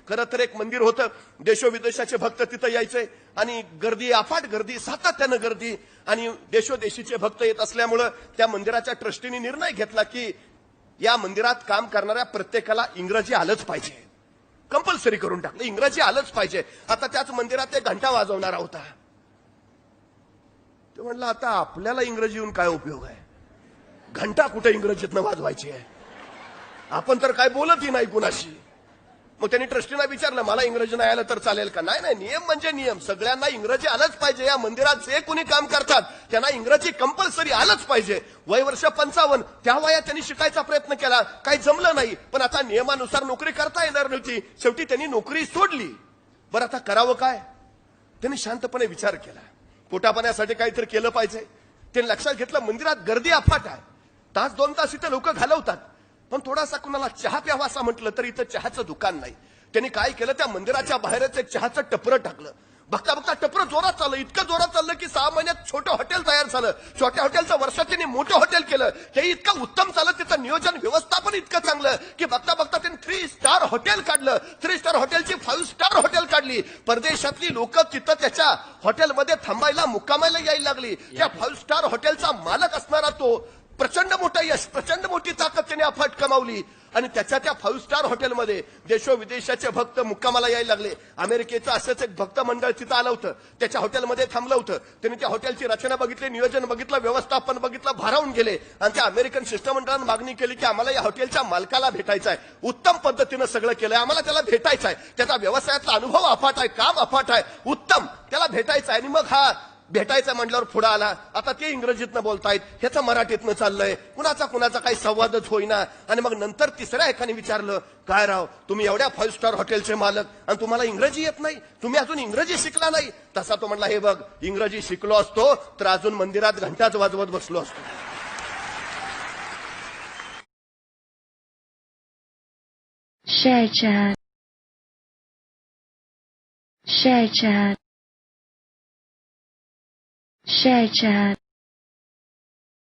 खरं तर एक मंदिर होतं, देशोविदेशाचे भक्त तिथं यायचे आणि गर्दी, अफाट गर्दी, सातत्यानं गर्दी आणि देशोदेशीचे भक्त येत असल्यामुळं त्या मंदिराच्या ट्रस्टीने निर्णय घेतला की या मंदिरात काम करणाऱ्या प्रत्येकाला इंग्रजी आलंच पाहिजे. कंपल्सरी करून टाकलं, इंग्रजी आलंच पाहिजे. आता त्याच मंदिरात एक घंटा वाजवणारा होता. तो म्हणला आता आपल्याला इंग्रजी येऊन काय उपयोग आहे, घंटा कुठे इंग्रजीतनं वाजवायची आहे, आपण तर काय बोलतही नाही कुणाशी. मग त्यांनी ट्रस्टीला विचारलं मला इंग्रजी नाही आलं तर चालेल का? नाही नाही, नियम म्हणजे नियम, सगळ्यांना इंग्रजी आलंच पाहिजे. या मंदिरात जे कोणी काम करतात त्यांना इंग्रजी कंपल्सरी आलंच पाहिजे. वय वर्ष 55, त्या वयात त्यांनी शिकायचा प्रयत्न केला, काही जमलं नाही. पण आता नियमानुसार नोकरी करता येणार नव्हती, शेवटी त्यांनी नोकरी सोडली. बरं आता करावं काय? त्यांनी शांतपणे विचार केला, पोटापाण्यासाठी काहीतरी केलं पाहिजे. त्यांनी लक्षात घेतलं मंदिरात गर्दी अफाट आहे, तास 2 तास इथे लोक घालवतात, पण थोडासा कुणाला चहा प्यावा असं म्हटलं तर इथं चहाचं दुकान नाही. त्यांनी काय केलं, त्या मंदिराच्या बाहेरच एक चहाचं टपरं टाकलं. बघता बघता टपरं जोरात चाललं, इतकं जोरात चाललं की 6 महिन्यात छोटं हॉटेल तयार झालं. छोट्या हॉटेलचं वर्षात त्यांनी मोठं हॉटेल केलं. ते इतकं उत्तम चाललं, त्याचं नियोजन व्यवस्थापन इतकं चांगलं की बघता बघता त्यांनी 3 स्टार हॉटेल काढलं. 3 स्टार हॉटेलची 5 स्टार हॉटेल काढली. परदेशातली लोक तिथं त्याच्या हॉटेलमध्ये थांबायला, मुक्कामायला यायला लागली. त्या 5 स्टार हॉटेलचा मालक असणारा तो प्रचंड मोठा यश, प्रचंड मोठी ताकद त्याने अफाट कमावली आणि त्याच्या त्या 5 स्टार हॉटेलमध्ये देशोविदेशाचे भक्त मुक्कामाला यायला लागले. अमेरिकेचं असंच एक भक्त मंडळ तिथं आलं होतं, त्याच्या हॉटेलमध्ये थांबलं होतं. त्यांनी त्या हॉटेलची रचना बघितली, नियोजन बघितलं, व्यवस्थापन बघितलं, भारावून गेले आणि त्या अमेरिकन शिष्टमंडळानं मागणी केली की आम्हाला या हॉटेलच्या मालकाला भेटायचं आहे, उत्तम पद्धतीनं सगळं केलंय, आम्हाला त्याला भेटायचं आहे, त्याचा व्यवसायातला अनुभव अफाट आहे, काम अफाट आहे, उत्तम, त्याला भेटायचं आहे. आणि मग हा भेटायचं म्हटल्यावर पुढे आला. आता ते इंग्रजीतनं बोलतायत, ह्याचं मराठीतनं चाललंय, कुणाचा काही संवादच होईना. आणि मग नंतर तिसऱ्या एकाने विचारलं, काय राव तुम्ही एवढ्या 5 स्टार हॉटेलचे मालक आणि तुम्हाला इंग्रजी येत नाही, तुम्ही अजून इंग्रजी शिकला नाही? तसा तो म्हणला, हे बघ, इंग्रजी शिकलो असतो तर अजून मंदिरात घंटाच वाजवत बसलो असतो. Share chat. Share chat. Share chat.